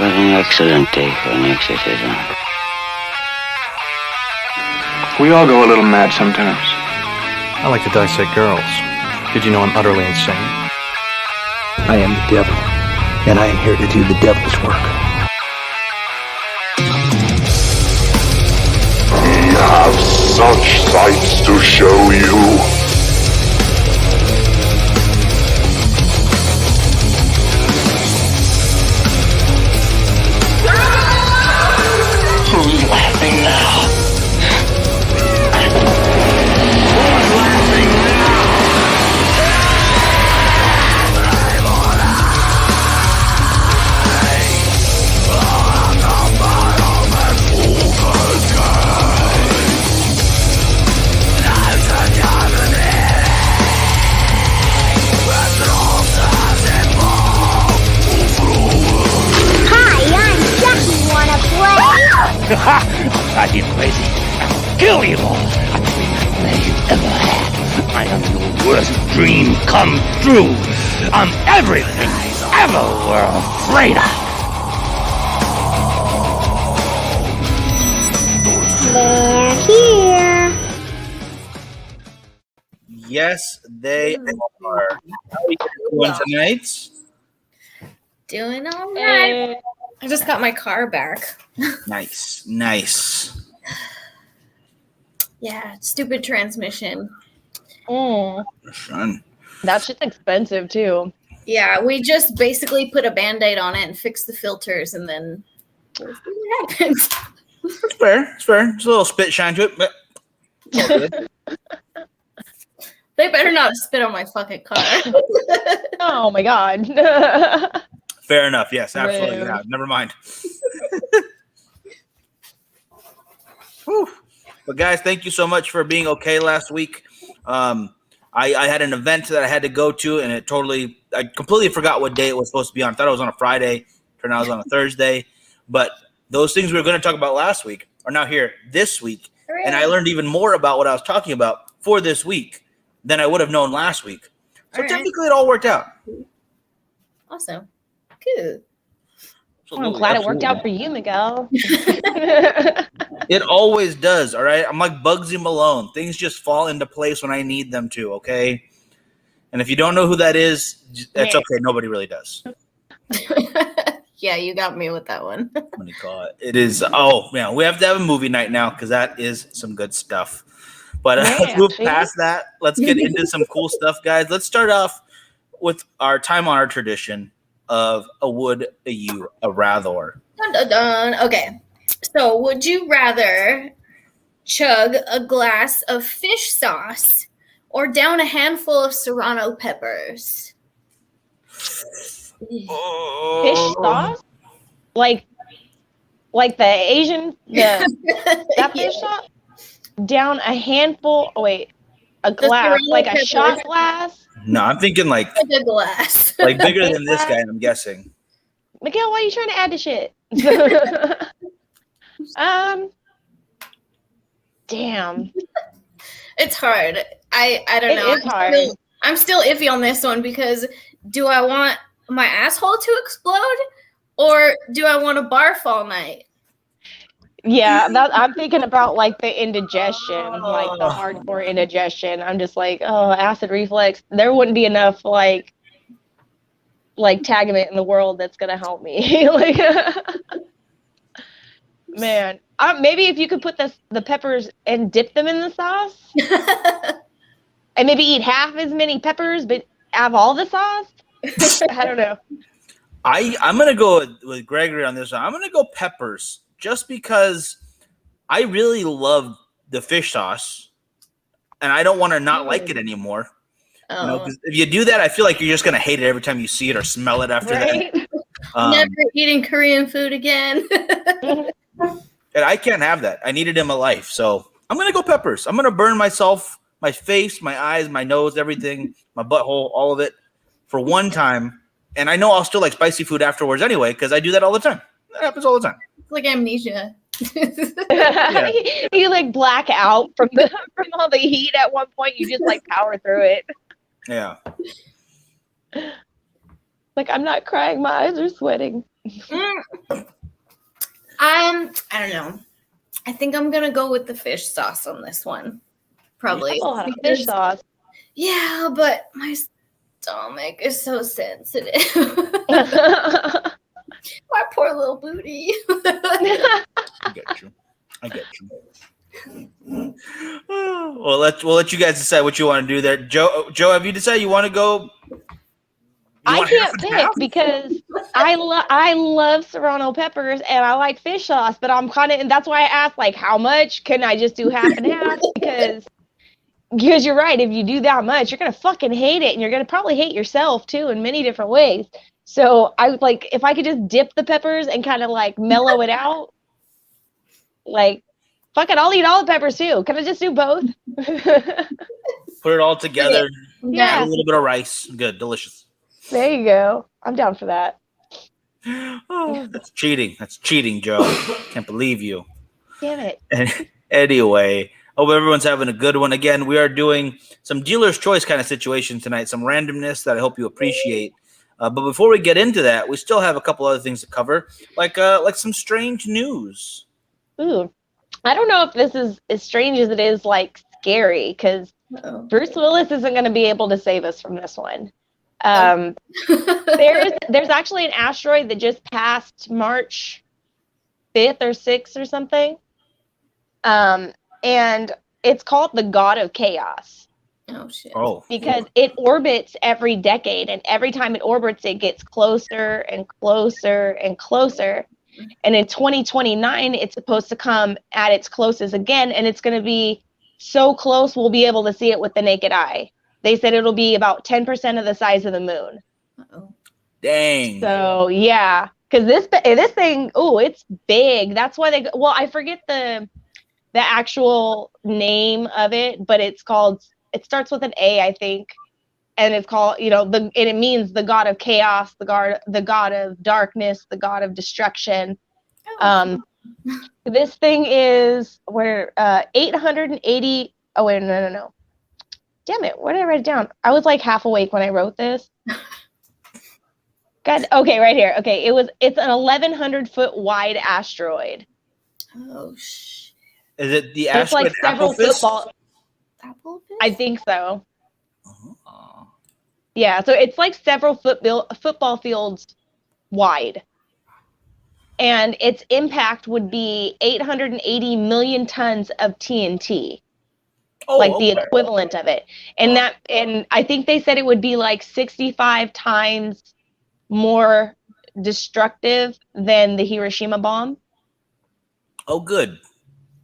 was an excellent day for an exorcism. We all go a little mad sometimes. I like to dissect girls. Did you know I'm utterly insane? I am the devil, and I am here to do the devil's work. We have such sights to show you. Who's laughing now? I'll drive you crazy. I'll kill you all. I'm the greatest man you've ever had. I am your worst dream come true. I'm everything you ever were afraid of. They're here. Yes, they are. How are you doing tonight? Doing all right. I just got my car back. Nice. Yeah, stupid transmission. Fun. That shit's expensive too. Yeah, we just basically put a Band-Aid on it and fixed the filters, and then we'll see what happens. It's fair. There's a little spit shine to it, but it's all good. They better not spit on my fucking car. Oh my god. Fair enough. Yes, absolutely. Yeah, never mind. Whew. But guys, thank you so much for being okay last week. I had an event that I had to go to, and I completely forgot what day it was supposed to be on. I thought it was on a Friday. Turned out it was on a Thursday. But those things we were going to talk about last week are now here this week. Hooray. And I learned even more about what I was talking about for this week than I would have known last week. So technically it all worked out. Awesome. Good. I'm glad it worked out for you, Miguel. It always does, all right? I'm like Bugsy Malone. Things just fall into place when I need them to, okay? And if you don't know who that is, that's okay. Nobody really does. Yeah, you got me with that one. What do you call it? It is, oh, man, we have to have a movie night now because that is some good stuff. But let's move past that. Let's get into some cool stuff, guys. Let's start off with our time-honored tradition of a would, a you, a rather. Dun, dun, dun. Okay. So, would you rather chug a glass of fish sauce or down a handful of serrano peppers? Fish sauce? Like the Asian, that fish sauce? Down a handful, a glass, like a shot glass? No, I'm thinking like a glass. Like bigger than this guy, I'm guessing. Miguel, why are you trying to add to shit? Damn. It's hard. I don't know. It's hard. I'm still iffy on this one because do I want my asshole to explode or do I want to barf all night? Yeah, I'm thinking about like the indigestion, like the hardcore indigestion. I'm just like, oh, acid reflux. There wouldn't be enough like Tagamet in the world that's gonna help me. Like, man, maybe if you could put the peppers and dip them in the sauce, and maybe eat half as many peppers, but have all the sauce. I don't know. I'm gonna go with Gregory on this one. I'm gonna go peppers. Just because I really love the fish sauce and I don't want to not like it anymore. Oh. You know, 'cause if you do that, I feel like you're just going to hate it every time you see it or smell it after that. Never eating Korean food again. And I can't have that. I need it in my life. So I'm going to go peppers. I'm going to burn myself, my face, my eyes, my nose, everything, my butthole, all of it for one time. And I know I'll still like spicy food afterwards anyway because I do that all the time. That happens all the time. It's like amnesia. Yeah. You like black out from all the heat at one point. You just like power through it. Yeah. Like, I'm not crying. My eyes are sweating. I don't know. I think I'm gonna go with the fish sauce on this one. Probably. Oh, fish sauce. Yeah, but my stomach is so sensitive. My poor little booty. I get you. Well, we'll let you guys decide what you want to do there. Joe, have you decided you want to go? I can't pick because I love serrano peppers and I like fish sauce, but I'm kind of, and that's why I asked, like, how much? Can I just do half and half? Because you're right. If you do that much, you're gonna fucking hate it, and you're gonna probably hate yourself too in many different ways. So I would like if I could just dip the peppers and kind of like mellow it out. Like, fuck it, I'll eat all the peppers too. Can I just do both? Put it all together. Yeah. Add a little bit of rice. Good, delicious. There you go. I'm down for that. Oh, that's cheating, Joe. Can't believe you. Damn it. Anyway, hope everyone's having a good one. Again, we are doing some dealer's choice kind of situation tonight, some randomness that I hope you appreciate. But before we get into that, we still have a couple other things to cover, like some strange news. Ooh, I don't know if this is as strange as it is like scary, because Bruce Willis isn't going to be able to save us from this one. There's actually an asteroid that just passed March 5th or 6th or something. And it's called the God of Chaos. Oh shit. Oh. Because it orbits every decade, and every time it orbits it gets closer and closer and closer. And in 2029 it's supposed to come at its closest again, and it's going to be so close we'll be able to see it with the naked eye. They said it'll be about 10% of the size of the moon. Uh-oh. Dang. So yeah, because this thing, it's big. That's why I forget the actual name of it, but it starts with an A, I think, and it's called, and it means the God of Chaos, the God of Darkness, the God of Destruction. This thing is 880. Oh wait, no. Damn it, where did I write it down? I was like half awake when I wrote this. God, okay, right here. Okay, it's an 1,100 foot wide asteroid. Oh shit. Is it the It's asteroid like several Applefish? Applefish? I think so. Oh. Yeah, so it's like several football fields wide. And its impact would be 880 million tons of TNT. The equivalent of it. And and I think they said it would be like 65 times more destructive than the Hiroshima bomb. Oh, good.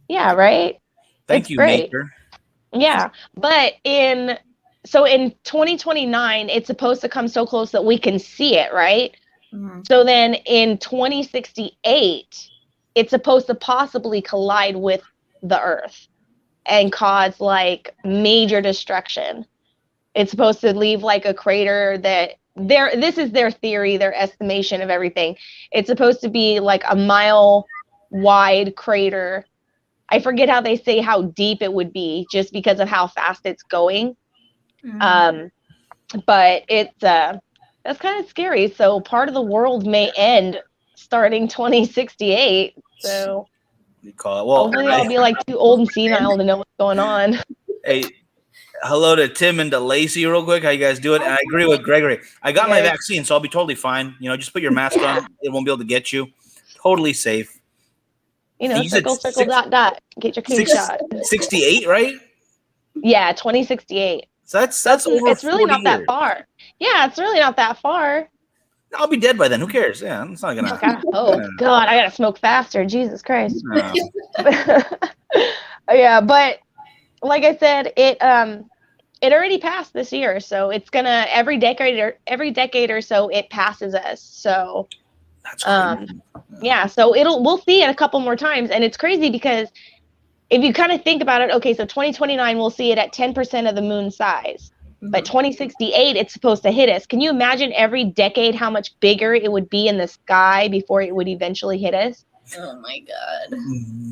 Yeah, right? Thank you, great. Maker. Yeah, but in 2029, it's supposed to come so close that we can see it, right? Mm-hmm. So then in 2068, it's supposed to possibly collide with the Earth and cause like major destruction. It's supposed to leave like a crater that this is their theory, their estimation of everything. It's supposed to be like a mile wide crater. I forget how they say how deep it would be just because of how fast it's going. Mm-hmm. But it's that's kind of scary. So part of the world may end starting 2068. So We call it. Well, hopefully I'll be like too old and senile to know what's going on. Hey, hello to Tim and to Lacey real quick. How you guys doing? And I agree with Gregory. I got my vaccine, so I'll be totally fine. Just put your mask on. It won't be able to get you. Totally safe. Circle, dot. Get your flu shot. 68, right? Yeah, 2068. So that's over. It's really 40 not that far. Yeah, it's really not that far. I'll be dead by then. Who cares? Yeah, it's not gonna. God, I gotta smoke faster. Jesus Christ. Yeah, but like I said, it already passed this year, so it's gonna every decade or so it passes us. So that's crazy. Yeah, so we'll see it a couple more times, and it's crazy because if you kind of think about it, okay, so 2029 we'll see it at 10% of the moon size. But 2068, it's supposed to hit us. Can you imagine every decade how much bigger it would be in the sky before it would eventually hit us? Oh my god!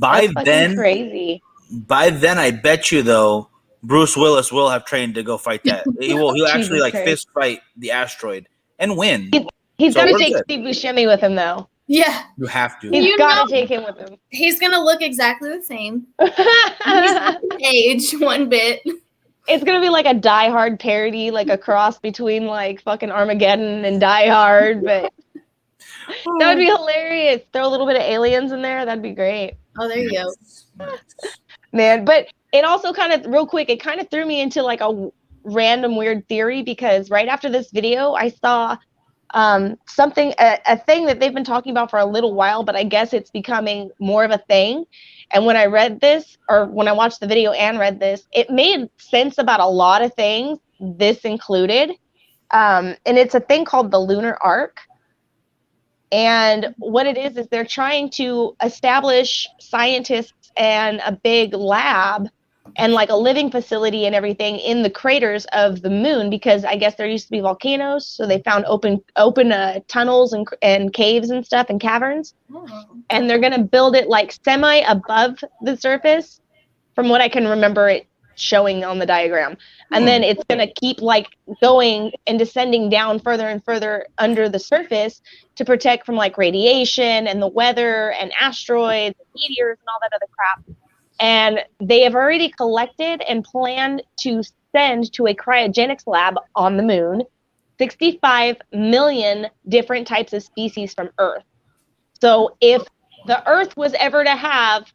By then, crazy. By then, I bet you though, Bruce Willis will have trained to go fight that. He'll actually fist fight the asteroid and win. He's got to take Steve Buscemi with him though. Yeah. You have to. He's got to take him with him. He's going to look exactly the same. He's age one bit. It's going to be like a Die Hard parody, like a cross between like fucking Armageddon and Die Hard, but that would be hilarious. Throw a little bit of aliens in there. That'd be great. Oh, there you go. Man, but it also kind of, real quick, it kind of threw me into like a random weird theory because right after this video, I saw something, a thing that they've been talking about for a little while, but I guess it's becoming more of a thing. And when I read this, or when I watched the video and read this, it made sense about a lot of things, this included. And it's a thing called the lunar arc. And what it is they're trying to establish scientists and a big lab and like a living facility and everything in the craters of the moon, because I guess there used to be volcanoes, so they found open tunnels and caves and stuff and caverns. And they're gonna build it like semi above the surface, from what I can remember it showing on the diagram. And then it's gonna keep like going and descending down further and further under the surface to protect from like radiation and the weather and asteroids, meteors, and all that other crap. And they have already collected and planned to send to a cryogenics lab on the moon 65 million different types of species from Earth. So if the Earth was ever to have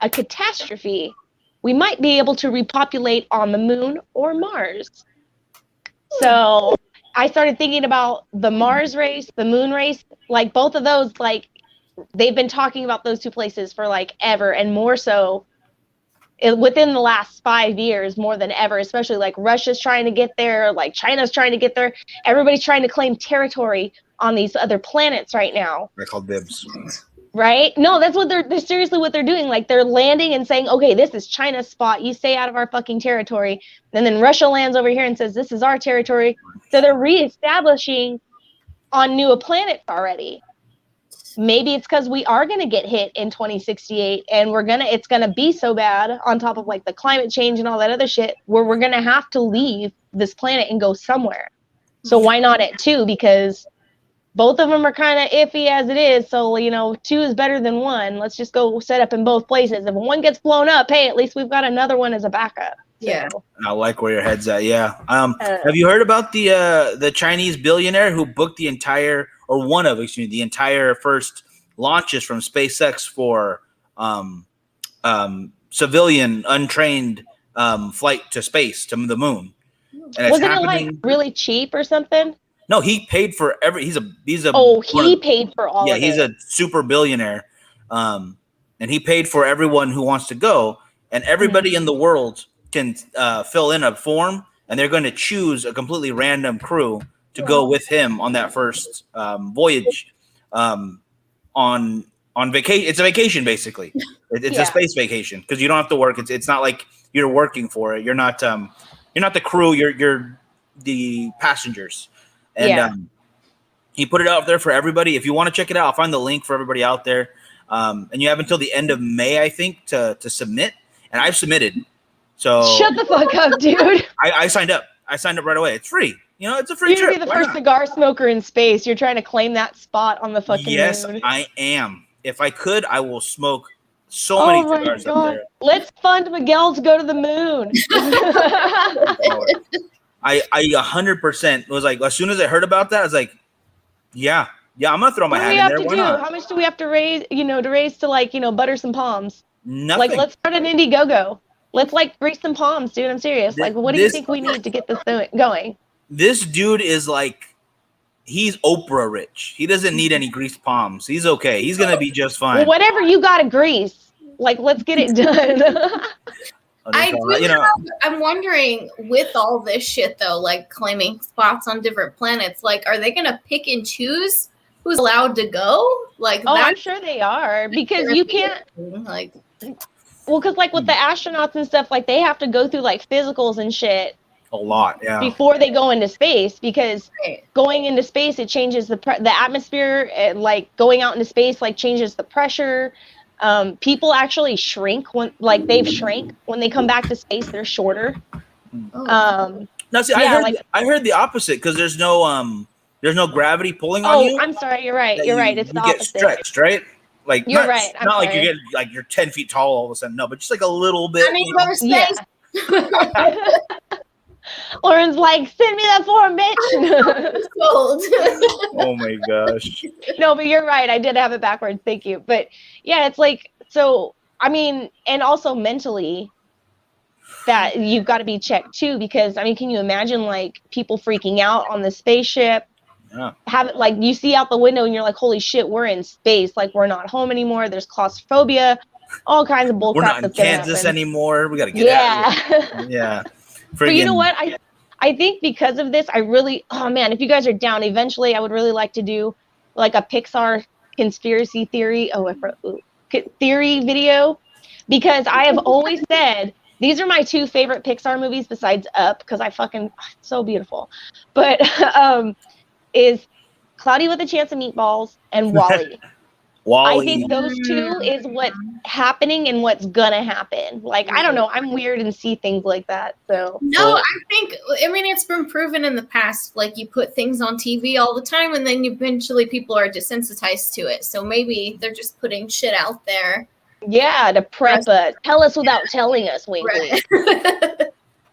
a catastrophe, we might be able to repopulate on the moon or Mars. So I started thinking about the Mars race, the moon race, like both of those, like they've been talking about those two places for like ever, and more so within the last 5 years more than ever, especially like Russia's trying to get there, like China's trying to get there. Everybody's trying to claim territory on these other planets right now. They're called bibs. Right? No, that's what they're seriously what they're doing. Like they're landing and saying, okay, this is China's spot. You stay out of our fucking territory. And then Russia lands over here and says, this is our territory. So they're reestablishing on new planets already. Maybe it's because we are going to get hit in 2068 and it's going to be so bad on top of like the climate change and all that other shit where we're going to have to leave this planet and go somewhere. So why not at 2? Because both of them are kind of iffy as it is. So, 2 is better than 1. Let's just go set up in both places. If one gets blown up, hey, at least we've got another one as a backup. Yeah. I like where your head's at. Yeah. Have you heard about the Chinese billionaire who booked the entire first launches from SpaceX for civilian untrained flight to space to the moon? And wasn't it like really cheap or something? No, he paid for he's a paid for all of it. Yeah, he's a super billionaire. And he paid for everyone who wants to go, and everybody in the world can fill in a form, and they're going to choose a completely random crew to go with him on that first voyage on vacation. It's a vacation, basically. It's a space vacation because you don't have to work. It's not like you're working for it. You're not the crew. You're the passengers. And he put it out there for everybody. If you want to check it out, I'll find the link for everybody out there. And you have until the end of May, I think, to submit. And I've submitted. So shut the fuck up, dude. I signed up. I signed up right away. It's free. It's a free trip. You're gonna be the first cigar smoker in space. You're trying to claim that spot on the fucking moon. Yes, I am. If I could, I will smoke so many cigars up there. Let's fund Miguel to go to the moon. I 100% was like, as soon as I heard about that, I was like, yeah, I'm gonna throw my hat in there. Why not? How much do we have to raise? To butter some palms. Nothing. Like, let's start an Indiegogo. Let's grease some palms, dude. I'm serious. What do you think we need to get this going? This dude is he's Oprah rich. He doesn't need any greased palms. He's okay. He's gonna be just fine. Well, whatever you got to grease, let's get it done. I'm wondering, with all this shit though, claiming spots on different planets, are they gonna pick and choose who's allowed to go? I'm sure they are, because you can't well, because with the astronauts and stuff, they have to go through physicals and shit a lot, yeah, before they go into space, because going into space, it changes the atmosphere, and going out into space changes the pressure. People actually shrink when they've shrank when they come back to space. They're shorter. Now, see, I heard the opposite, because there's no there's no gravity pulling on you. Oh, I'm sorry. You're right. You're right. It's the you get opposite. stretched, right? Like You're not, right. I'm not like sorry. you're getting like you're 10 feet tall all of a sudden. No, but just like a little bit. I mean, there's space. Lauren's like, send me that form, bitch. Cold. Oh my gosh. No, but you're right. I did have it backwards. Thank you. But yeah, it's like, so, I mean, and also mentally, that you've got to be checked too, because I mean, can you imagine like people freaking out on the spaceship? Yeah. Have it like you see out the window and you're like, holy shit, we're in space. Like we're not home anymore. There's claustrophobia, all kinds of bullcrap. We're not in Kansas anymore. We got to get out of here. Yeah. But you know what? I think because of this, I really, oh man, if you guys are down, eventually I would really like to do like a Pixar conspiracy theory. Theory video, because I have always said these are my two favorite Pixar movies besides Up, because I fucking, it's so beautiful. But is Cloudy with a Chance of Meatballs and WALL-E. I think those two is what's happening and what's gonna happen. Like, I don't know, I'm weird and see things like that. So no, I mean, it's been proven in the past, like you put things on TV all the time and then eventually people are desensitized to it. So maybe they're just putting shit out there. Yeah, to prep us. Tell us without telling us, wink, wink.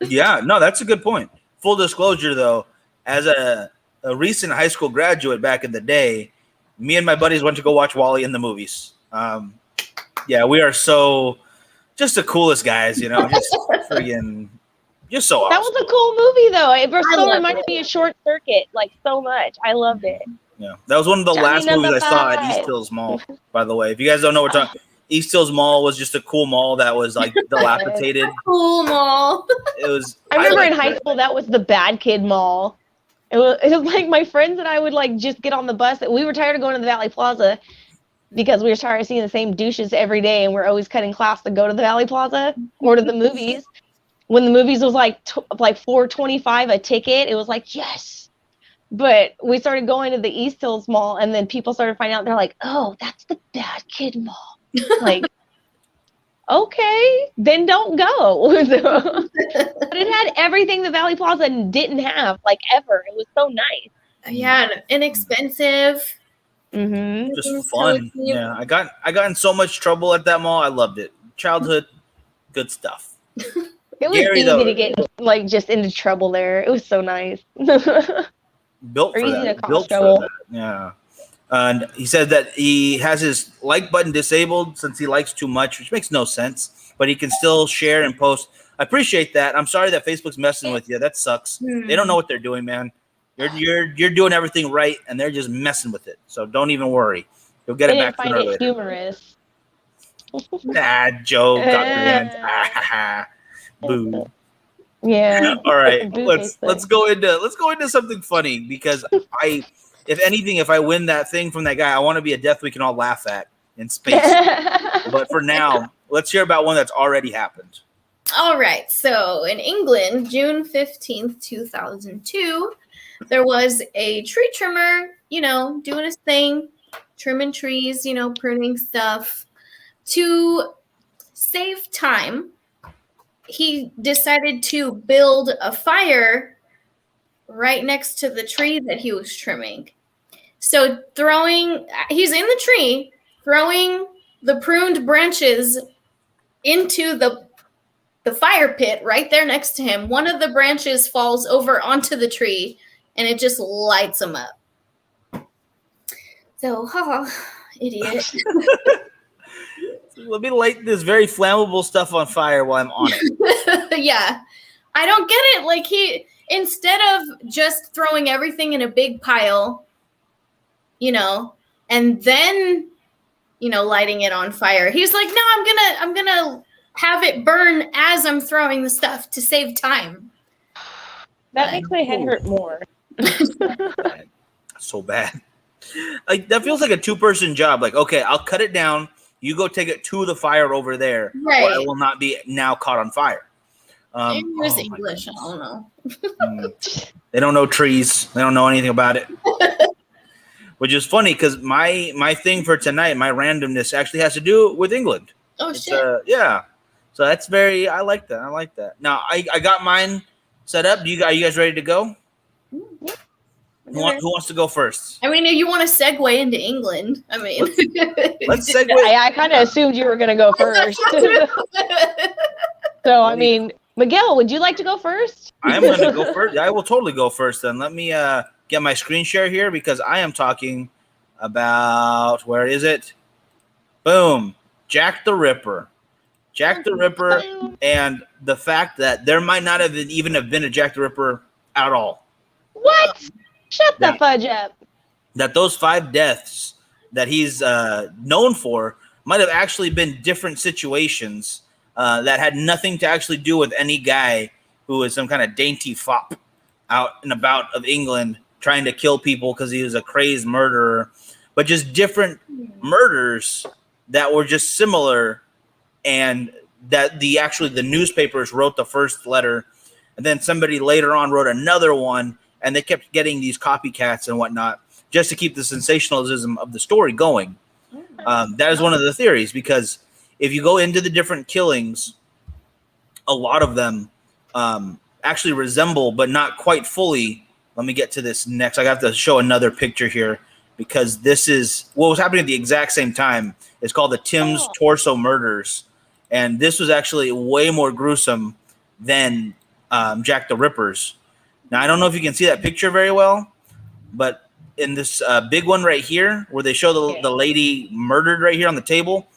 Yeah, no, that's a good point. Full disclosure though, as a recent high school graduate back in the day, me and my buddies went to go watch WALL-E in the movies. Yeah, we are so just the coolest guys, you know, just friggin' just so awesome. That was a cool movie though. It so reminded me of Short Circuit, like so much. I loved it. Yeah, that was one of the last movies I saw at East Hills Mall, by the way. If you guys don't know what we're talking, East Hills Mall was just a cool mall that was like dilapidated. Cool mall. It was. I remember in high school that was the bad kid mall. It was like my friends and I would like just get on the bus. We were tired of going to the Valley Plaza because we were tired of seeing the same douches every day, and we're always cutting class to go to the Valley Plaza or to the movies. When the movies was like $4.25 a ticket, it was like yes. But we started going to the East Hills Mall, and then people started finding out. They're like, "Oh, that's the bad kid mall." Like, okay, then don't go. But it had everything the Valley Plaza didn't have, like ever. It was so nice. Yeah, inexpensive. Mm-hmm. Just fun. Yeah, I got in so much trouble at that mall. I loved it. Childhood, good stuff. It was easy to get like just into trouble there. It was so nice. Built for that. Built for that. Yeah. And he said that he has his like button disabled since he likes too much, which makes no sense, but he can still share and post. I appreciate that. I'm sorry that Facebook's messing with you. That sucks. They don't know what they're doing, man. You're doing everything right, and they're just messing with it. So don't even worry. You'll get it back sooner or later. Humorous. Joe got your hands. Boo. Yeah. All right. Let's go into something funny, because if anything, if I win that thing from that guy, I want to be a death we can all laugh at in space. But for now, let's hear about one that's already happened. All right. So in England, June 15th, 2002, there was a tree trimmer, doing his thing, trimming trees, pruning stuff. To save time, he decided to build a fire right next to the tree that he was trimming. So he's in the tree, throwing the pruned branches into the fire pit right there next to him. One of the branches falls over onto the tree, and it just lights him up. So, idiot. Let me light this very flammable stuff on fire while I'm on it. Yeah. I don't get it. Like, instead of just throwing everything in a big pile, and then, lighting it on fire, he's like, no, I'm gonna have it burn as I'm throwing the stuff to save time. That makes my head hurt more. So bad. Like, that feels like a two-person job. Like, okay, I'll cut it down. You go take it to the fire over there, right, or it will not be now caught on fire. Use English. I don't know. They don't know trees. They don't know anything about it. Which is funny, because my thing for tonight, my randomness, actually has to do with England. Oh, shit. Yeah. So that's I like that. Now, I got mine set up. Are you guys ready to go? Who wants to go first? I mean, if you want to segue into England, I mean, let's segue. I kind of assumed you were going to go first. So, I mean, Miguel, would you like to go first? I am going to go first. I will totally go first. Then let me get my screen share here because I am talking about, where is it? Boom. Jack the Ripper. Jack the Ripper, and the fact that there might not have even have been a Jack the Ripper at all. What? Shut the fudge up. That those 5 deaths that he's known for might have actually been different situations that had nothing to actually do with any guy who was some kind of dainty fop out and about of England trying to kill people because he was a crazed murderer, but just different murders that were just similar, and that the newspapers wrote the first letter, and then somebody later on wrote another one, and they kept getting these copycats and whatnot just to keep the sensationalism of the story going. That is one of the theories, because if you go into the different killings, a lot of them actually resemble, but not quite fully. Let me get to this next. I have to show another picture here because this is what was happening at the exact same time. It's called the Thames Torso Murders. And this was actually way more gruesome than Jack the Ripper's. Now, I don't know if you can see that picture very well, but in this big one right here, where they show the lady murdered right here on the table,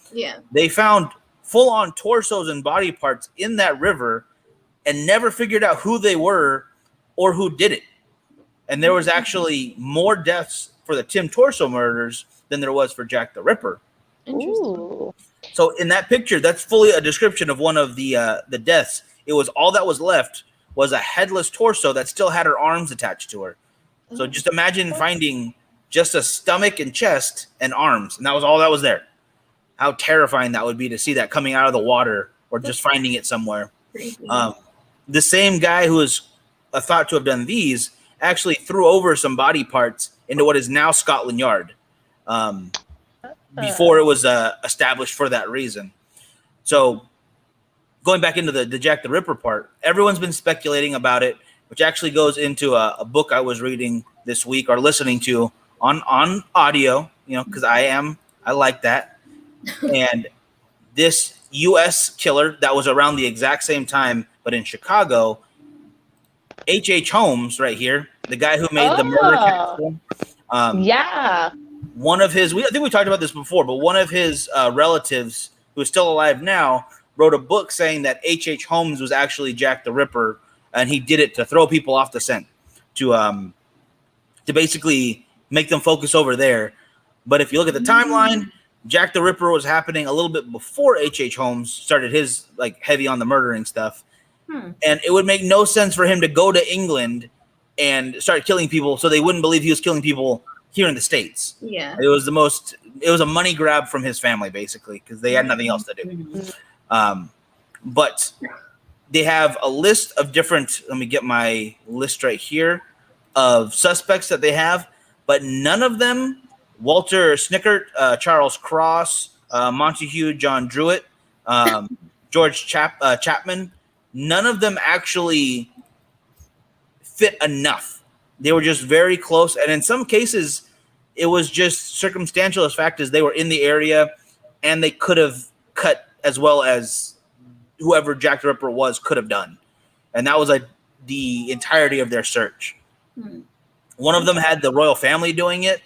they found full-on torsos and body parts in that river and never figured out who they were or who did it. And there was actually more deaths for the Tim Torso murders than there was for Jack the Ripper. Interesting. So in that picture, that's fully a description of one of the deaths. It was all that was left was a headless torso that still had her arms attached to her. So just imagine finding just a stomach and chest and arms, and that was all that was there. How terrifying that would be to see that coming out of the water or just finding it somewhere. The same guy who is thought to have done these actually threw over some body parts into what is now Scotland Yard before it was established for that reason. So going back into the Jack the Ripper part, everyone's been speculating about it, which actually goes into a book I was reading this week or listening to on audio, because I like that. And this U.S. killer that was around the exact same time, but in Chicago, H.H. Holmes right here, the guy who made the murder castle. One of his, I think we talked about this before, but one of his relatives who is still alive now wrote a book saying that H.H. Holmes was actually Jack the Ripper, and he did it to throw people off the scent, to basically make them focus over there. But if you look at the timeline, Jack the Ripper was happening a little bit before H.H. Holmes started his heavy on the murdering stuff. And it would make no sense for him to go to England and start killing people so they wouldn't believe he was killing people here in the States. It was a money grab from his family, basically, because they had nothing else to do. But they have a list of different, let me get my list right here, of suspects that they have, but none of them, Walter Snickert, Charles Cross, Montague John Druitt, George Chapman, none of them actually fit enough. They were just very close. And in some cases, it was just circumstantial as fact as they were in the area and they could have cut as well as whoever Jack the Ripper was could have done. And that was the entirety of their search. One of them had the royal family doing it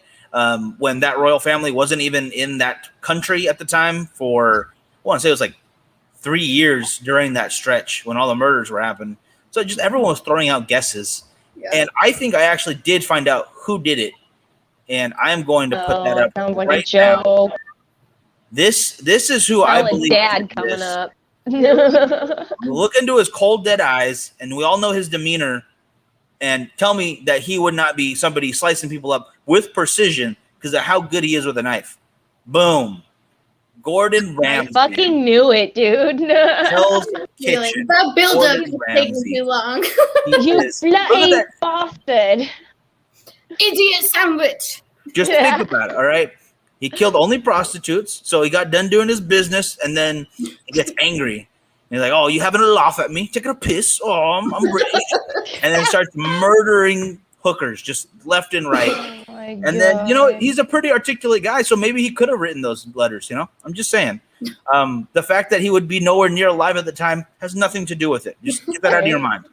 when that royal family wasn't even in that country at the time for, I want to say it was 3 years during that stretch when all the murders were happening. So just everyone was throwing out guesses. And I think I actually did find out who did it. And I'm going to put that up sounds like right a joke. now. This is who I believe. Dad coming up. Look into his cold, dead eyes, and we all know his demeanor, and tell me that he would not be somebody slicing people up with precision because of how good he is with a knife. Boom. Gordon Ramsay. I fucking knew it, dude. Hell's Kitchen. That build-up is taking too long. You bloody bastard. Idiot sandwich. Just think about it, all right? He killed only prostitutes, so he got done doing his business, and then he gets angry. And he's like, oh, you having a laugh at me? Taking a piss? Oh, I'm rich. And then starts murdering hookers just left and right. Oh my And then, you know, God. he's a pretty articulate guy, so maybe he could have written those letters, you know? I'm just saying. The fact that he would be nowhere near alive at the time has nothing to do with it. Just get that out of your mind.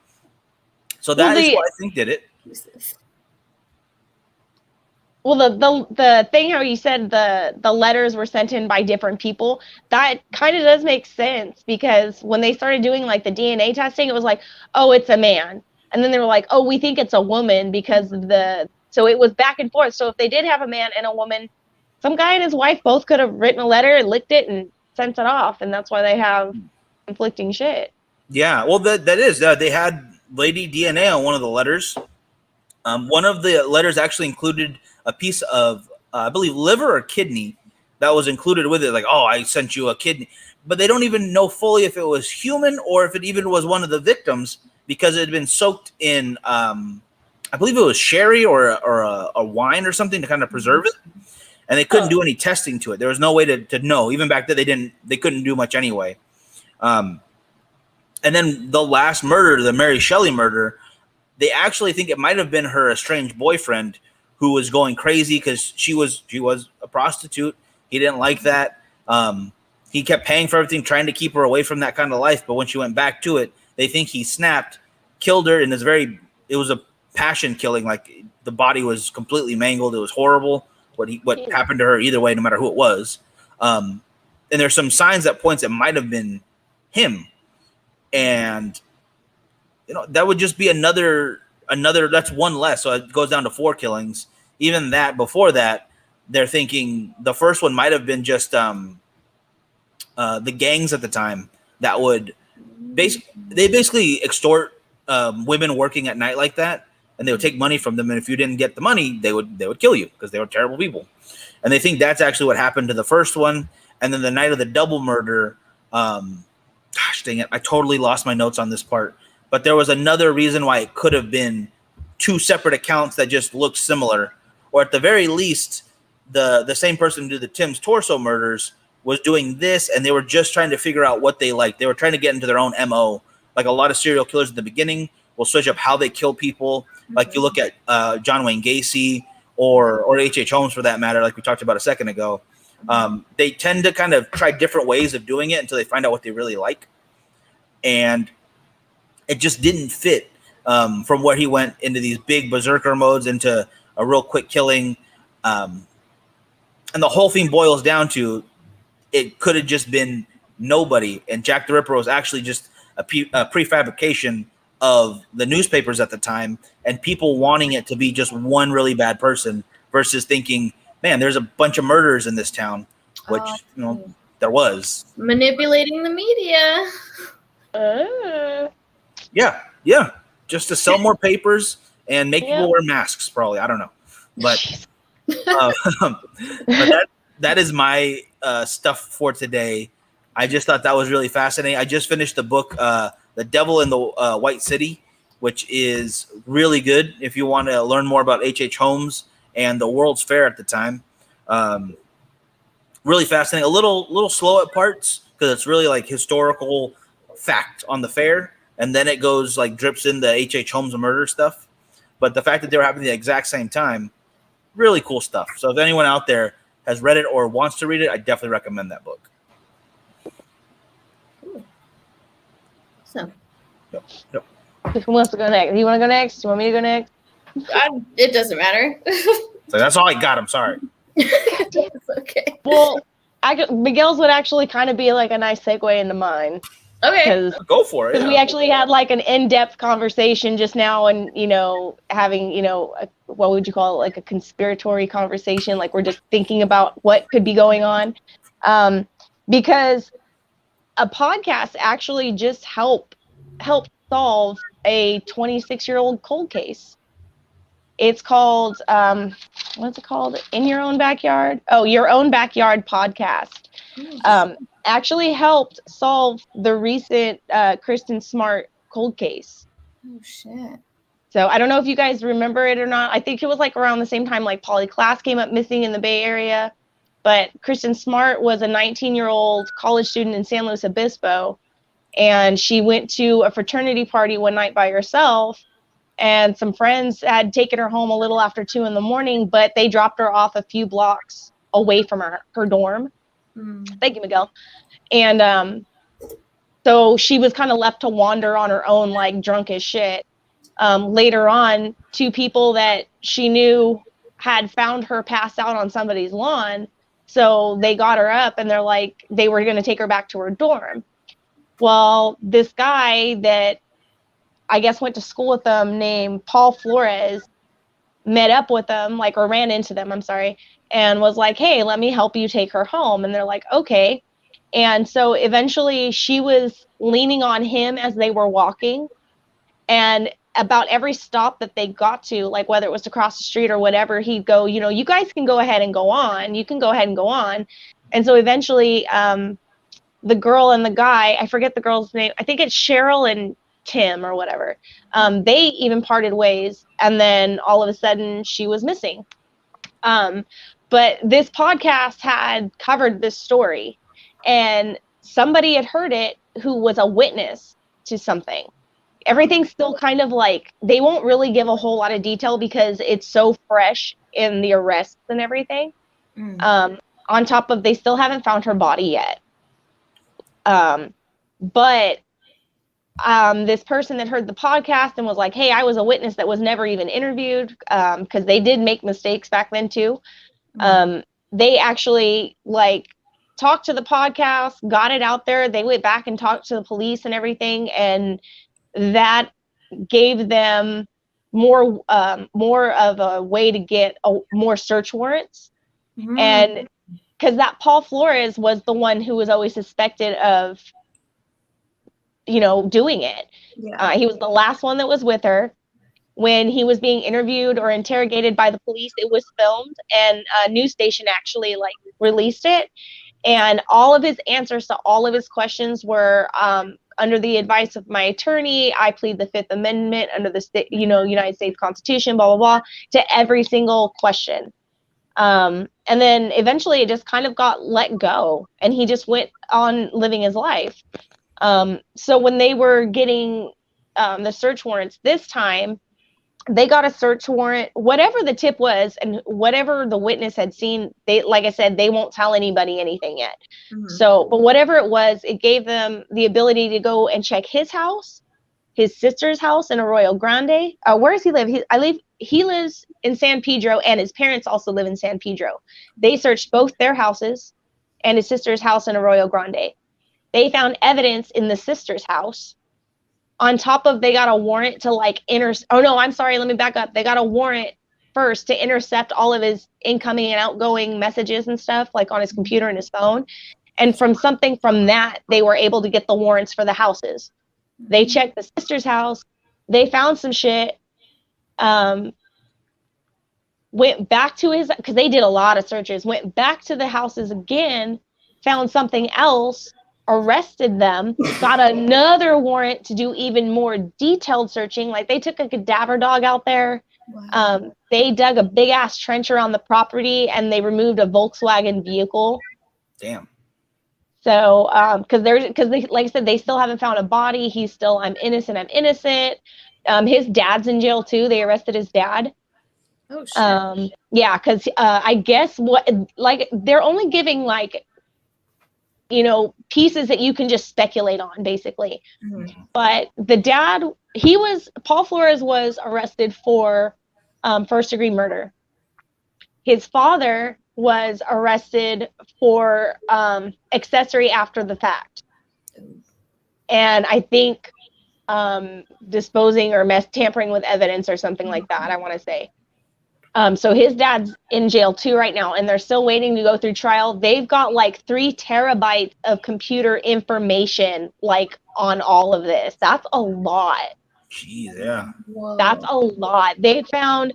So that is what I think did it. Well, the thing how you said the letters were sent in by different people, that kind of does make sense, because when they started doing like the DNA testing, it was like, oh, it's a man. And then they were like, oh, we think it's a woman because of so it was back and forth. So if they did have a man and a woman, some guy and his wife both could have written a letter, licked it, and sent it off. And that's why they have conflicting shit. Yeah, well, that is. They had lady DNA on one of the letters. One of the letters actually included a piece of, I believe, liver or kidney that was included with it. Like, oh, I sent you a kidney. But they don't even know fully if it was human or if it even was one of the victims, because it had been soaked in, I believe it was sherry or a wine or something to kind of preserve it. And they couldn't do any testing to it. There was no way to know. Even back then, they couldn't do much anyway. And then the last murder, the Mary Shelley murder, they actually think it might have been her estranged boyfriend who was going crazy because she was a prostitute. He didn't like that. He kept paying for everything, trying to keep her away from that kind of life. But when she went back to it, they think he snapped, killed her, and it was a passion killing. Like, the body was completely mangled. It was horrible what happened to her either way, no matter who it was. And there's some signs that points it might have been him. And, you know, that would just be another, that's one less. So it goes down to 4 killings. Even that, before that, they're thinking the first one might have been just the gangs at the time that would basically extort women working at night like that, and they would take money from them. And if you didn't get the money, they would kill you because they were terrible people. And they think that's actually what happened to the first one. And then the night of the double murder, gosh dang it, I totally lost my notes on this part. But there was another reason why it could have been 2 separate accounts that just looked similar, or at the very least, the same person who did the Tim's Torso murders was doing this, and they were just trying to figure out what they liked. They were trying to get into their own MO. Like a lot of serial killers at the beginning will switch up how they kill people. Like you look at John Wayne Gacy or H.H. Holmes for that matter, like we talked about a second ago. They tend to kind of try different ways of doing it until they find out what they really like. And it just didn't fit from where he went into these big berserker modes into a real quick killing. And the whole thing boils down to it could have just been nobody. And Jack the Ripper was actually just a prefabrication of the newspapers at the time and people wanting it to be just one really bad person versus thinking, man, there's a bunch of murders in this town, which, you know, there was. Manipulating the media. Yeah. Just to sell more papers and make people wear masks, probably. I don't know. But, but that is my stuff for today. I just thought that was really fascinating. I just finished the book, The Devil in the White City, which is really good if you want to learn more about H.H. Holmes and the World's Fair at the time. Really fascinating. A little slow at parts because it's really like historical fact on the fair, and then it goes like drips into H.H. Holmes and murder stuff. But the fact that they were happening at the exact same time, really cool stuff. So if anyone out there has read it or wants to read it, I definitely recommend that book. So, Yep. Who wants to go next? You want to go next? You want me to go next? It doesn't matter. So that's all I got. I'm sorry. It's okay. Well, Miguel's would actually kind of be like a nice segue into mine. Okay. Go for it. Because we actually had like an in-depth conversation just now, and having what would you call it, like a conspiratory conversation, like we're just thinking about what could be going on, because a podcast actually just helped solve a 26-year-old cold case. It's called what's it called? In Your Own Backyard? Oh, Your Own Backyard Podcast. Actually helped solve the recent Kristen Smart cold case. Oh shit. So I don't know if you guys remember it or not. I think it was like around the same time like Polly Klaas came up missing in the Bay Area. But Kristen Smart was a 19-year-old college student in San Luis Obispo, and she went to a fraternity party one night by herself, and some friends had taken her home a little after 2 a.m, but they dropped her off a few blocks away from her dorm. Thank you, Miguel. And so she was kind of left to wander on her own, like drunk as shit. Later on, 2 people that she knew had found her passed out on somebody's lawn. So they got her up, and they're like, they were going to take her back to her dorm. Well, this guy that I guess went to school with them named Paul Flores met up with them, like, or ran into them, I'm sorry, and was like, hey, let me help you take her home. And they're like, okay. And so eventually she was leaning on him as they were walking. And about every stop that they got to, like whether it was to cross the street or whatever, he'd go, you know, you guys can go ahead and go on. You can go ahead and go on. And so eventually the girl and the guy, I forget the girl's name, I think it's Cheryl and Tim or whatever, they even parted ways, and then all of a sudden she was missing. But this podcast had covered this story, and somebody had heard it who was a witness to something. Everything's still kind of like, they won't really give a whole lot of detail because it's so fresh in the arrests and everything. On top of, they still haven't found her body yet. But this person that heard the podcast and was like, hey, I was a witness that was never even interviewed, because they did make mistakes back then too. They actually like talked to the podcast, got it out there. They went back and talked to the police and everything. And that gave them more of a way to get more search warrants. And because that Paul Flores was the one who was always suspected of, you know, doing it. He was the last one that was with her. When he was being interviewed or interrogated by the police, it was filmed, and a news station actually like released it. And all of his answers to all of his questions were, under the advice of my attorney, I plead the 5th Amendment under the United States Constitution, blah, blah, blah, to every single question. And then eventually it just kind of got let go, and he just went on living his life. So when they were getting the search warrants this time, they got a search warrant, whatever the tip was and whatever the witness had seen. They, like I said, they won't tell anybody anything yet. So, but whatever it was, it gave them the ability to go and check his house, his sister's house in Arroyo Grande. Where does he live? He lives in San Pedro, and his parents also live in San Pedro. They searched both their houses and his sister's house in Arroyo Grande. They found evidence in the sister's house. On top of, they got a warrant to like let me back up. They got a warrant first to intercept all of his incoming and outgoing messages and stuff, like on his computer and his phone. And from that, they were able to get the warrants for the houses. They checked the sister's house. They found some shit. Went back to his, because they did a lot of searches, went back to the houses again, found something else, arrested them, got another warrant to do even more detailed searching. Like, they took a cadaver dog out there. Wow. They dug a big ass trench around the property, and they removed a Volkswagen vehicle. Damn. So, because they, like I said, they still haven't found a body. He's still, I'm innocent. His dad's in jail too. They arrested his dad. Oh shit. Yeah, because I guess they're only giving like, pieces that you can just speculate on, basically. But the dad, Paul Flores was arrested for first-degree murder. His father was arrested for accessory after the fact. And I think disposing or tampering with evidence or something like that, I want to say. So his dad's in jail too right now, and they're still waiting to go through trial. They've got like 3 terabytes of computer information, like, on all of this. That's a lot. Jeez, yeah. Whoa. That's a lot. They found,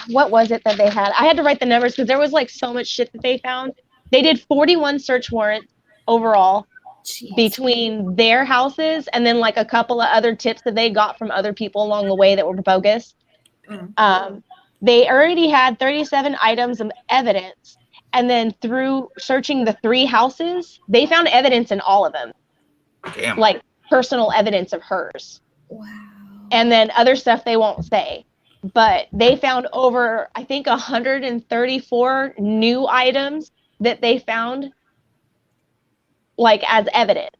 what was it that they had? I had to write the numbers because there was like so much shit that they found. They did 41 search warrants overall. Jeez. Between their houses and then like a couple of other tips that they got from other people along the way that were bogus. They already had 37 items of evidence, and then through searching the 3 houses, they found evidence in all of them. Damn. Like personal evidence of hers. Wow. and then other stuff they won't say. But they found over, I think, 134 new items that they found, like, as evidence.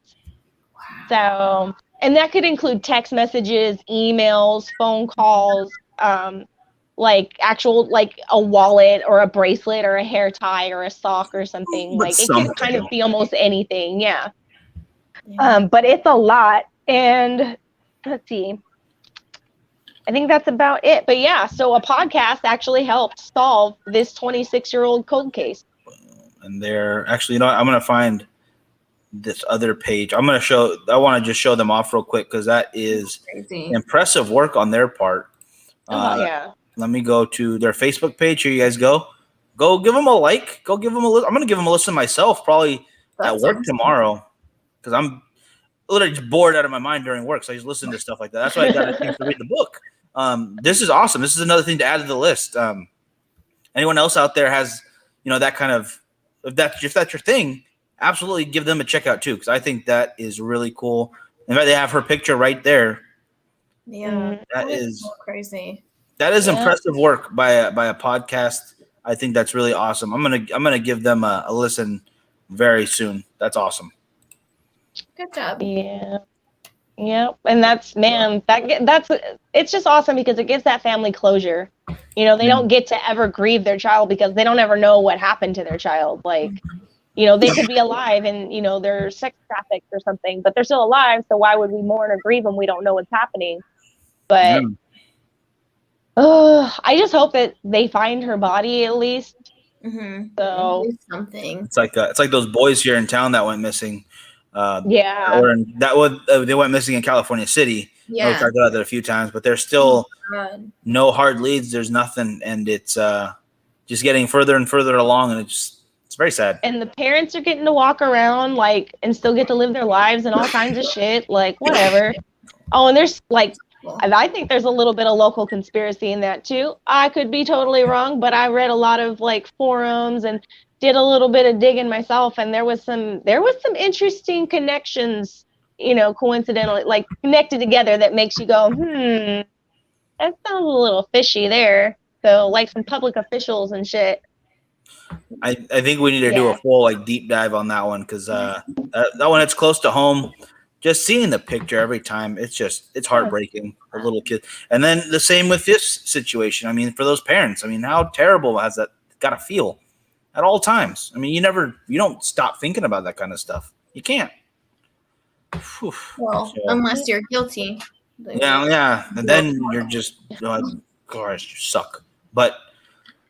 So, and that could include text messages, emails, phone calls, like actual, like a wallet or a bracelet or a hair tie or a sock or something. Like it can kind of be almost anything. Yeah. But it's a lot. And let's see. I think that's about it. But yeah, so a podcast actually helped solve this 26-year-old cold case. And they're actually, you know, I'm going to find this other page. I want to just show them off real quick because that is impressive work on their part. Yeah. Let me go to their Facebook page. Here you guys go. Go give them a like. Go give them a listen. I'm going to give them a listen myself probably at work tomorrow because I'm literally just bored out of my mind during work. So I just listen to stuff like that. That's why I got a chance to read the book. This is awesome. This is another thing to add to the list. Anyone else out there has, you know, that kind of, if that's your thing, absolutely give them a check out too, because I think that is really cool. In fact, they have her picture right there. Yeah, that is so crazy. That is impressive work by a podcast. I think that's really awesome. I'm gonna give them a listen very soon. That's awesome. Good job. Yeah. Yeah, and that's it's just awesome because it gives that family closure. You know, they don't get to ever grieve their child because they don't ever know what happened to their child. Like, you know, they could be alive and, you know, they're sex trafficked or something, but they're still alive. So why would we mourn or grieve when we don't know what's happening? But I just hope that they find her body at least. Mm-hmm. So something. It's like those boys here in town that went missing. They went missing in California City. Yeah, we've talked about that a few times, but there's still no hard leads. There's nothing, and it's just getting further and further along, and it's very sad. And the parents are getting to walk around like and still get to live their lives and all kinds of shit, like whatever. Oh, and there's like, I think there's a little bit of local conspiracy in that too. I could be totally wrong, but I read a lot of like forums and did a little bit of digging myself, and there was some interesting connections, you know, coincidentally, like connected together that makes you go, that sounds a little fishy there. So like some public officials and shit. I think we need to do a full like deep dive on that one because that one, it's close to home. Just seeing the picture every time, it's heartbreaking. A little kid, and then the same with this situation. I mean, for those parents, I mean, how terrible has that got to feel at all times? I mean, you don't stop thinking about that kind of stuff. You can't. Whew. Well, unless you're guilty. Yeah, and then you're just, gosh, you suck. But,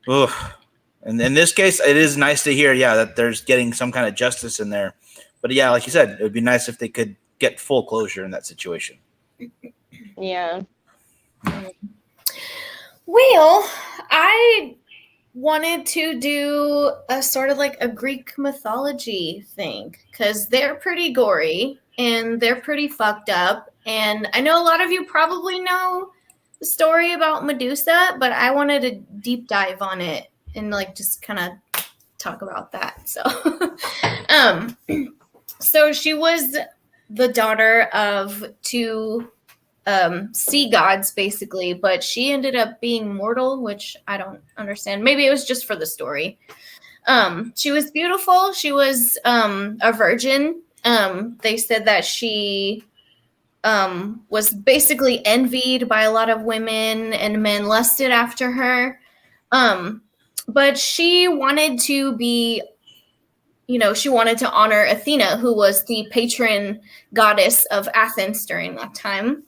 and in this case, it is nice to hear, that there's getting some kind of justice in there. But yeah, like you said, it would be nice if they could get full closure in that situation. Yeah. Well, I wanted to do a sort of like a Greek mythology thing because they're pretty gory and they're pretty fucked up. And I know a lot of you probably know the story about Medusa, but I wanted to deep dive on it and like just kind of talk about that. So, so she was the daughter of two sea gods, basically, but she ended up being mortal, which I don't understand. Maybe it was just for the story. She was beautiful. She was a virgin. They said that she was basically envied by a lot of women and men lusted after her. But she wanted to be, she wanted to honor Athena, who was the patron goddess of Athens during that time.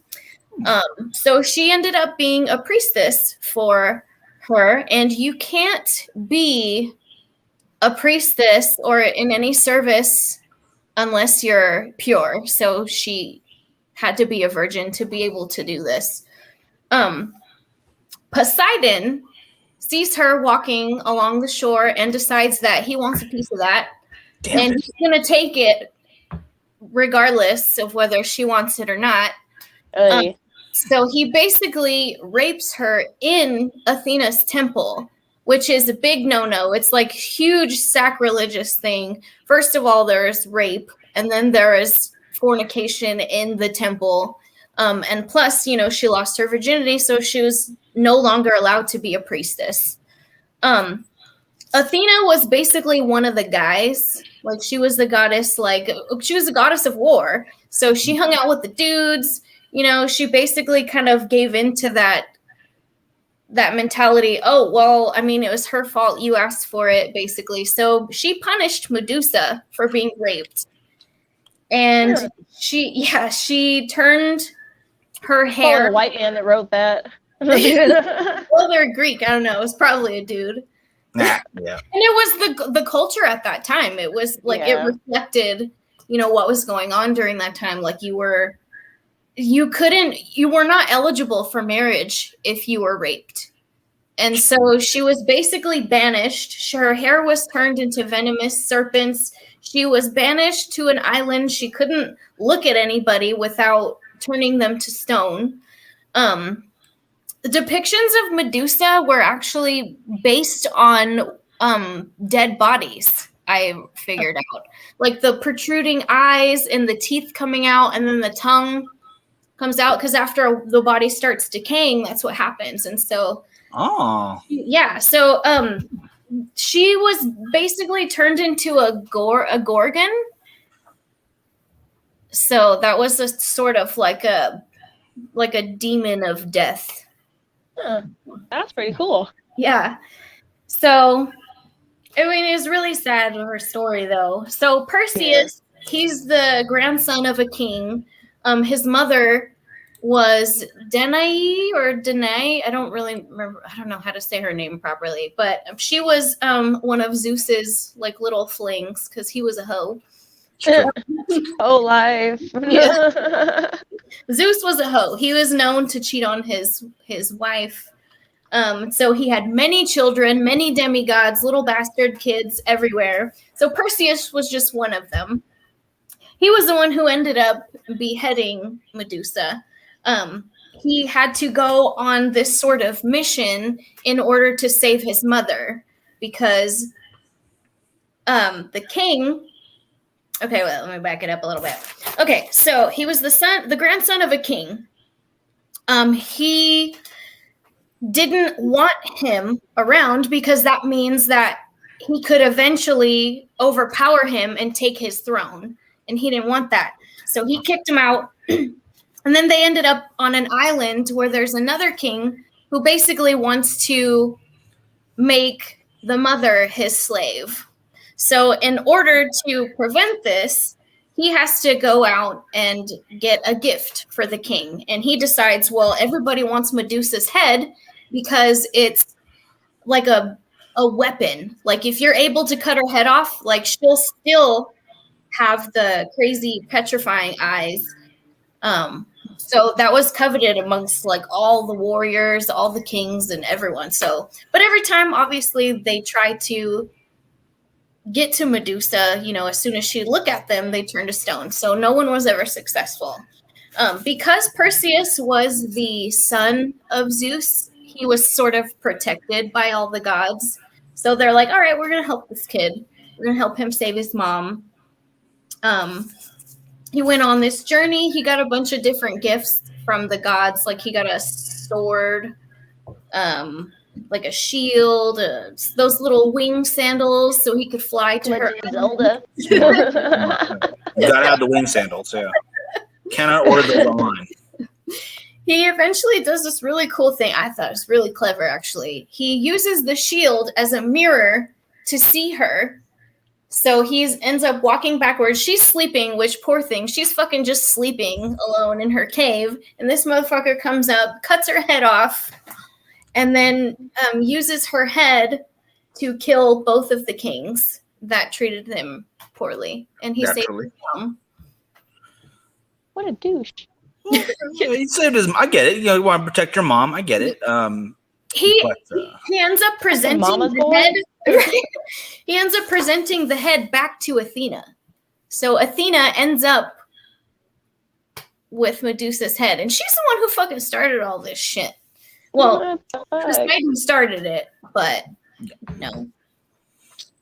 So she ended up being a priestess for her, and you can't be a priestess or in any service unless you're pure. So she had to be a virgin to be able to do this. Poseidon sees her walking along the shore and decides that he wants a piece of that. And he's going to take it regardless of whether she wants it or not. So he basically rapes her in Athena's temple, which is a big no-no. It's like huge sacrilegious thing. First of all, there's rape, and then there is fornication in the temple. And plus, she lost her virginity, so she was no longer allowed to be a priestess. Athena was basically one of the guys. Like, she was the goddess, she was the goddess of war. So she hung out with the dudes. She basically kind of gave into that mentality. Oh, well, I mean, it was her fault. You asked for it, basically. So she punished Medusa for being raped. And she turned her hair. A white man that wrote that. Well, they're Greek. I don't know. It was probably a dude. Yeah. And it was the culture at that time. It was like it reflected, what was going on during that time. Like you were not eligible for marriage if you were raped. And so she was basically banished. Her hair was turned into venomous serpents. She was banished to an island. She couldn't look at anybody without turning them to stone. The depictions of Medusa were actually based on dead bodies, I figured out. Like the protruding eyes and the teeth coming out, and then the tongue comes out, because after the body starts decaying, that's what happens. And so she was basically turned into a gorgon. So that was a sort of like a demon of death. Huh. That's pretty cool. Yeah. So, I mean, it's really sad, her story, though. So Perseus, he's the grandson of a king. His mother was Danae or Danae. I don't really remember. I don't know how to say her name properly, but she was one of Zeus's little flings, because he was a hoe. Whole life. Zeus was a hoe. He was known to cheat on his wife. So he had many children, many demigods, little bastard kids everywhere. So Perseus was just one of them. He was the one who ended up beheading Medusa. He had to go on this sort of mission in order to save his mother, because the king... Okay, well, let me back it up a little bit. Okay, so he was the grandson of a king. He didn't want him around, because that means that he could eventually overpower him and take his throne. And he didn't want that. So he kicked him out. And then they ended up on an island where there's another king who basically wants to make the mother his slave. So in order to prevent this, he has to go out and get a gift for the king. And he decides, well, everybody wants Medusa's head because it's like a weapon. Like, if you're able to cut her head off, she'll still have the crazy petrifying eyes. So that was coveted amongst all the warriors, all the kings, and everyone. So, but every time, obviously, they try to get to Medusa, as soon as she'd look at them, they turned to stone. So no one was ever successful. Because Perseus was the son of Zeus, he was sort of protected by all the gods. So they're like, all right, we're going to help this kid. We're going to help him save his mom. He went on this journey. He got a bunch of different gifts from the gods. He got a sword, a shield, those little wing sandals, so he could fly to her. Zelda. You gotta have the wing sandals, yeah. Cannot order those online. He eventually does this really cool thing. I thought it was really clever, actually. He uses the shield as a mirror to see her. So he ends up walking backwards. She's sleeping, which, poor thing, she's fucking just sleeping alone in her cave. And this motherfucker comes up, cuts her head off, and then uses her head to kill both of the kings that treated him poorly. And he saved his mom. What a douche. Yeah, he saved his. I get it. You want to protect your mom. I get it. He ends up presenting the head. He ends up presenting the head back to Athena. So Athena ends up with Medusa's head, and she's the one who fucking started all this shit. Well, Poseidon started it, but no.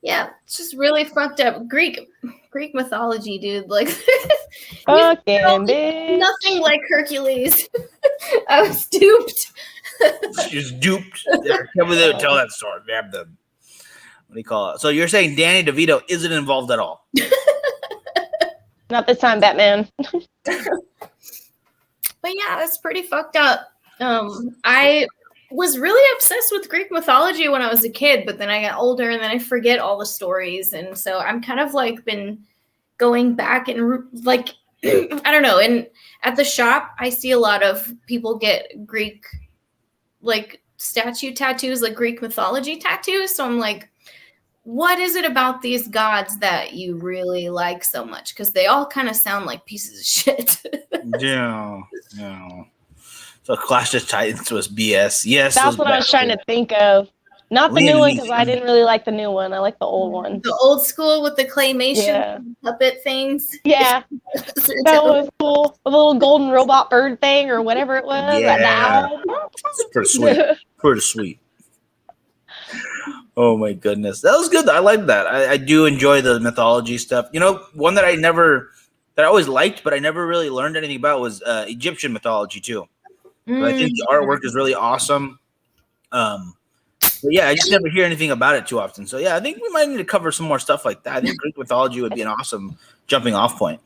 Yeah, it's just really fucked up. Greek mythology, dude. Like, Fucking bitch. nothing like Hercules. I was duped. She's duped. Come with it, tell that story. Grab the. What do you call it? So you're saying Danny DeVito isn't involved at all? Not this time, Batman. But yeah, that's pretty fucked up. I was really obsessed with Greek mythology when I was a kid, but then I got older and then I forget all the stories. And so I'm kind of like been going back and like, I don't know. And at the shop, I see a lot of people get Greek like statue tattoos, like Greek mythology tattoos. So I'm like, what is it about these gods that you really like so much? Because they all kind of sound like pieces of shit. Yeah. So Clash of Titans was BS. Yes, that's what I was trying to think of. Not the new one, because I didn't really like the new one. I like the old one. The old school with the claymation puppet things. Yeah. That was cool. A little golden robot bird thing or whatever it was. Yeah. It's pretty sweet. Pretty sweet. Oh my goodness. That was good. I like that. I do enjoy the mythology stuff. You know, one that I always liked, but I never really learned anything about was Egyptian mythology too. But I think the artwork is really awesome. But yeah, I just never hear anything about it too often. So yeah, I think we might need to cover some more stuff like that. I think Greek mythology would be an awesome jumping off point.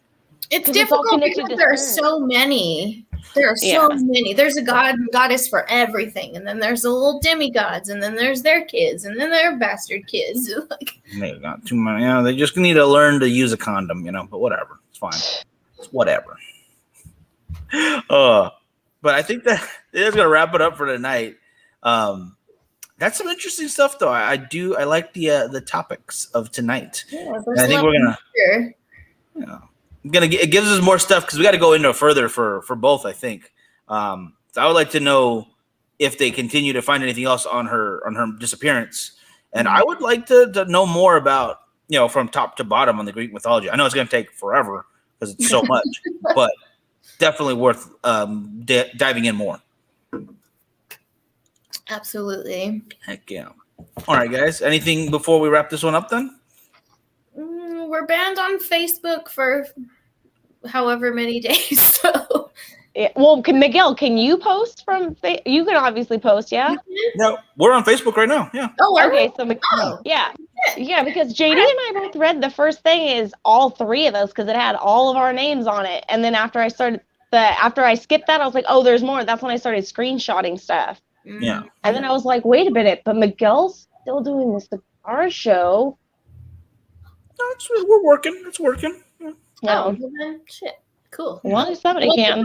It's difficult because there are so many. There are so many. There's a god and goddess for everything, and then there's the little demigods, and then there's their kids, and then their bastard kids. Like, they got too many. Yeah, they just need to learn to use a condom, But whatever, it's fine. It's whatever. But I think that is gonna wrap it up for tonight. That's some interesting stuff, though. I like the topics of tonight. Yeah, I think we're gonna. It gives us more stuff because we got to go into further for both. I think. So I would like to know if they continue to find anything else on her disappearance, and I would like to know more about from top to bottom on the Greek mythology. I know it's going to take forever because it's so much, but definitely worth diving in more. Absolutely. Heck yeah! All right, guys. Anything before we wrap this one up? Then. We're banned on Facebook for however many days. So, well, Miguel, can you post from? You can obviously post, yeah. No, we're on Facebook right now. Yeah. Oh, okay. So, yeah, because JD and I both read the first thing is all three of us because it had all of our names on it, and then after I skipped that, I was like, oh, there's more. That's when I started screenshotting stuff. Yeah. And then I was like, wait a minute, but Miguel's still doing the cigar show. No, we're working. It's working. No. Shit. Cool. As long as somebody can.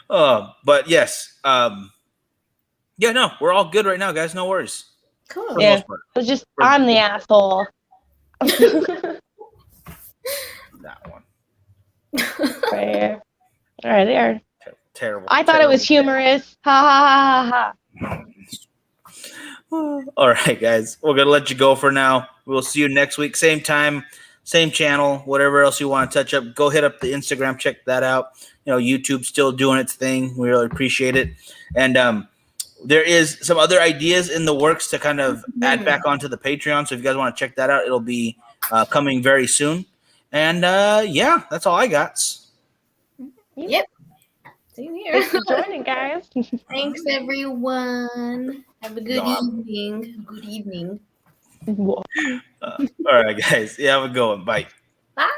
But yes. Yeah, no, we're all good right now, guys. No worries. Cool. Yeah. It was just I'm the asshole. That one. Right there. Terrible. I thought it was humorous. Ha ha ha ha ha. All right, guys. We're gonna let you go for now. We'll see you next week, same time, same channel. Whatever else you want to touch up, go hit up the Instagram. Check that out. YouTube's still doing its thing. We really appreciate it. And there is some other ideas in the works to kind of add back onto the Patreon. So if you guys want to check that out, it'll be coming very soon. And yeah, that's all I got. Yep. Same here. Thanks for joining, guys. Thanks, everyone. Have a good evening. Good evening. All right, guys. Yeah, have a good one. Bye. Bye.